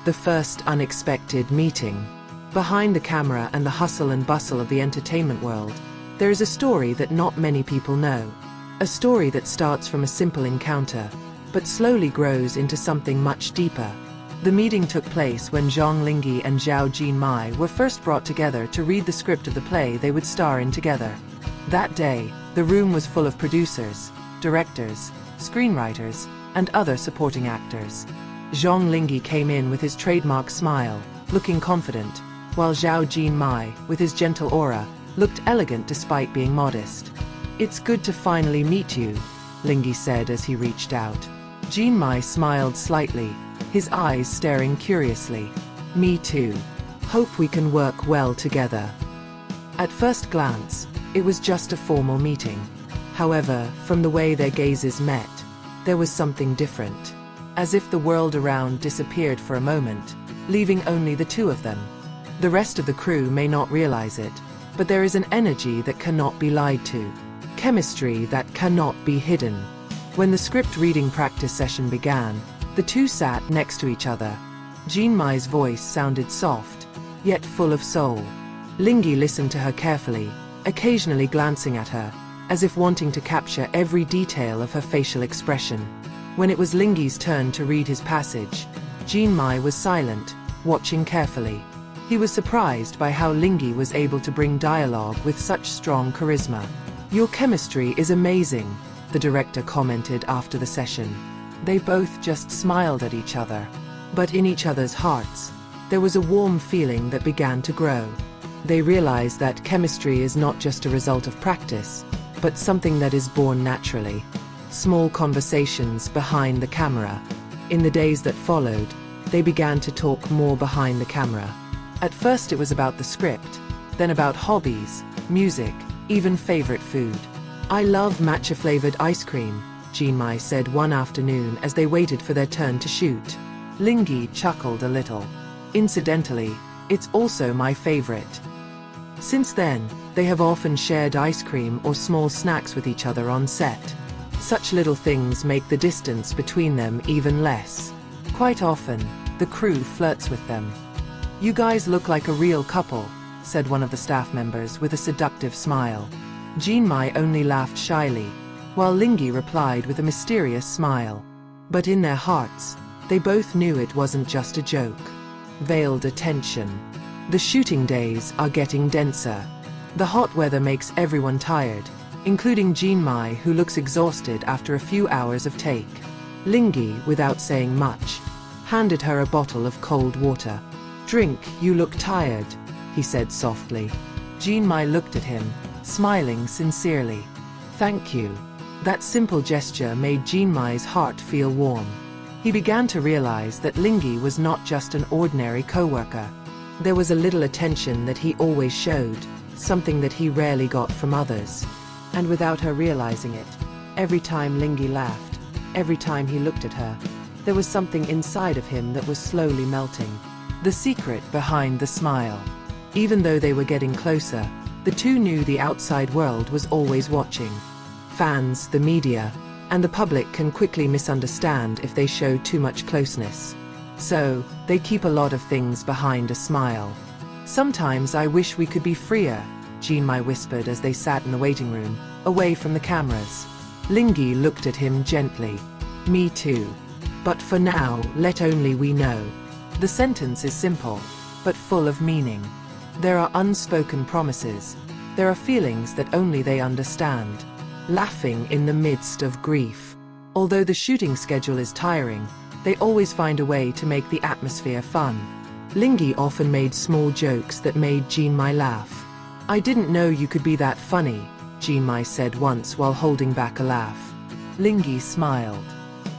the first unexpected meeting. Behind the camera and the hustle and bustle of the entertainment world, there is a story that not many people know. A story that starts from a simple encounter, but slowly grows into something much deeper. The meeting took place when Zhang Linghe and Zhao Jinmai were first brought together to read the script of the play they would star in together. That day, the room was full of producers, directors, screenwriters, and other supporting actors. Zhang Linghe came in with his trademark smile, looking confident, while Zhao Jinmai, with his gentle aura, looked elegant despite being modest. "It's good to finally meet you," Linghe said as he reached out. Jinmai smiled slightly, his eyes staring curiously. "Me too. Hope we can work well together." At first glance, it was just a formal meeting. However, from the way their gazes met, there was something different. As if the world around disappeared for a moment, leaving only the two of them. The rest of the crew may not realize it, but there is an energy that cannot be lied to. Chemistry that cannot be hidden. When the script reading practice session began, the two sat next to each other. Jinmai's voice sounded soft, yet full of soul. Linghe listened to her carefully, occasionally glancing at her, as if wanting to capture every detail of her facial expression. When it was Linghe's turn to read his passage, Jinmai was silent, watching carefully. He was surprised by how Linghe was able to bring dialogue with such strong charisma. "Your chemistry is amazing," the director commented after the session. They both just smiled at each other. But in each other's hearts, there was a warm feeling that began to grow. They realized that chemistry is not just a result of practice, but something that is born naturally. Small conversations behind the camera. In the days that followed, they began to talk more behind the camera. At first it was about the script, then about hobbies, music, even favorite food. "I love matcha-flavored ice cream," Jinmai said one afternoon as they waited for their turn to shoot. Linghe chuckled a little. "Incidentally, it's also my favorite." Since then, they have often shared ice cream or small snacks with each other on set. Such little things make the distance between them even less. Quite often, the crew flirts with them. "You guys look like a real couple," said one of the staff members with a seductive smile. Jinmai only laughed shyly, while Linghe replied with a mysterious smile. But in their hearts, they both knew it wasn't just a joke. Veiled attention. The shooting days are getting denser. The hot weather makes everyone tired, including Jinmai, who looks exhausted after a few hours of take. Linghe, without saying much, handed her a bottle of cold water. "Drink, you look tired," he said softly. Jinmai looked at him, smiling sincerely. "Thank you." That simple gesture made Jinmai's heart feel warm. He began to realize that Linghe was not just an ordinary co-worker. There was a little attention that he always showed, something that he rarely got from others. And without her realizing it, every time Linghe laughed, every time he looked at her, there was something inside of him that was slowly melting. The secret behind the smile. Even though they were getting closer, the two knew the outside world was always watching. Fans, the media, and the public can quickly misunderstand if they show too much closeness. So, they keep a lot of things behind a smile. "Sometimes I wish we could be freer," Jinmai whispered as they sat in the waiting room, away from the cameras. Linghe looked at him gently. "Me too. But for now, let only we know." The sentence is simple, but full of meaning. There are unspoken promises. There are feelings that only they understand. Laughing in the midst of grief. Although the shooting schedule is tiring, they always find a way to make the atmosphere fun. Linghe often made small jokes that made Jinmai laugh. "I didn't know you could be that funny," Jinmai said once while holding back a laugh. Linghe smiled.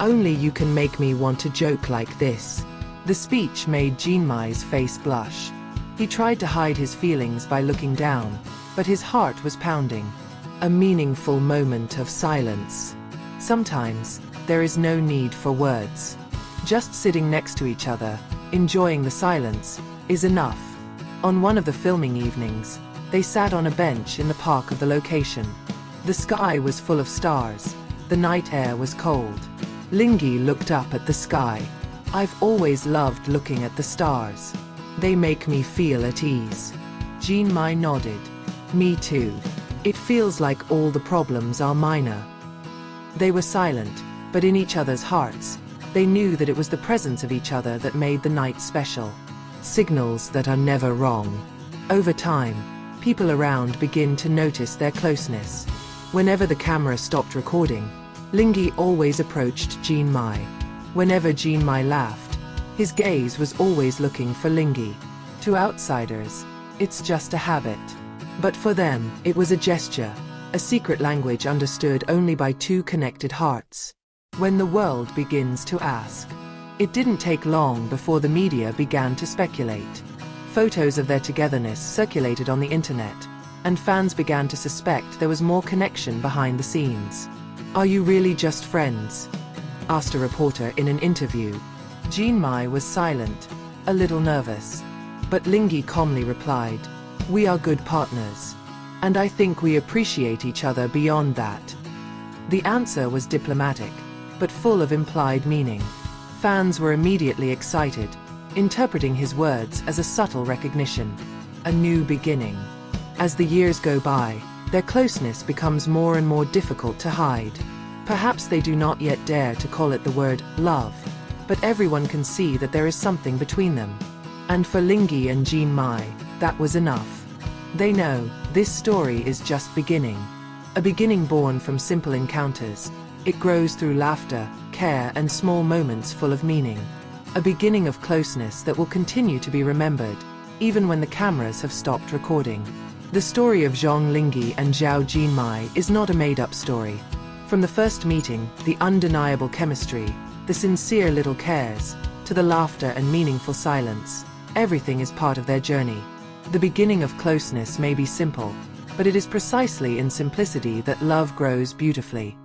"Only you can make me want to joke like this." The speech made Jinmai's face blush. He tried to hide his feelings by looking down, but his heart was pounding. A meaningful moment of silence. Sometimes, there is no need for words. Just sitting next to each other, enjoying the silence, is enough. On one of the filming evenings, they sat on a bench in the park of the location. The sky was full of stars. The night air was cold. Linghe looked up at the sky. I've always loved looking at the stars. They make me feel at ease. Jinmai nodded. Me too. It feels like all the problems are minor. They were silent, but in each other's hearts, they knew that it was the presence of each other that made the night special. Signals that are never wrong. Over time, people around begin to notice their closeness. Whenever the camera stopped recording, Linghe always approached Jinmai. Whenever Jinmai laughed, his gaze was always looking for Linghe. To outsiders, it's just a habit. But for them, it was a gesture, a secret language understood only by two connected hearts. When the world begins to ask. It didn't take long before the media began to speculate. Photos of their togetherness circulated on the internet, and fans began to suspect there was more connection behind the scenes. "Are you really just friends?" asked a reporter in an interview. Jinmai was silent, a little nervous. But Linghe calmly replied, "We are good partners. And I think we appreciate each other beyond that." The answer was diplomatic, but full of implied meaning. Fans were immediately excited, interpreting his words as a subtle recognition. A new beginning. As the years go by, their closeness becomes more and more difficult to hide. Perhaps they do not yet dare to call it the word love, but everyone can see that there is something between them. And for Linghe and Jinmai, that was enough. They know this story is just beginning. A beginning born from simple encounters. It grows through laughter, care, and small moments full of meaning. A beginning of closeness that will continue to be remembered, even when the cameras have stopped recording. The story of Zhang Linghe and Zhao Jinmai is not a made-up story. From the first meeting, the undeniable chemistry, the sincere little cares, to the laughter and meaningful silence, everything is part of their journey. The beginning of closeness may be simple, but it is precisely in simplicity that love grows beautifully.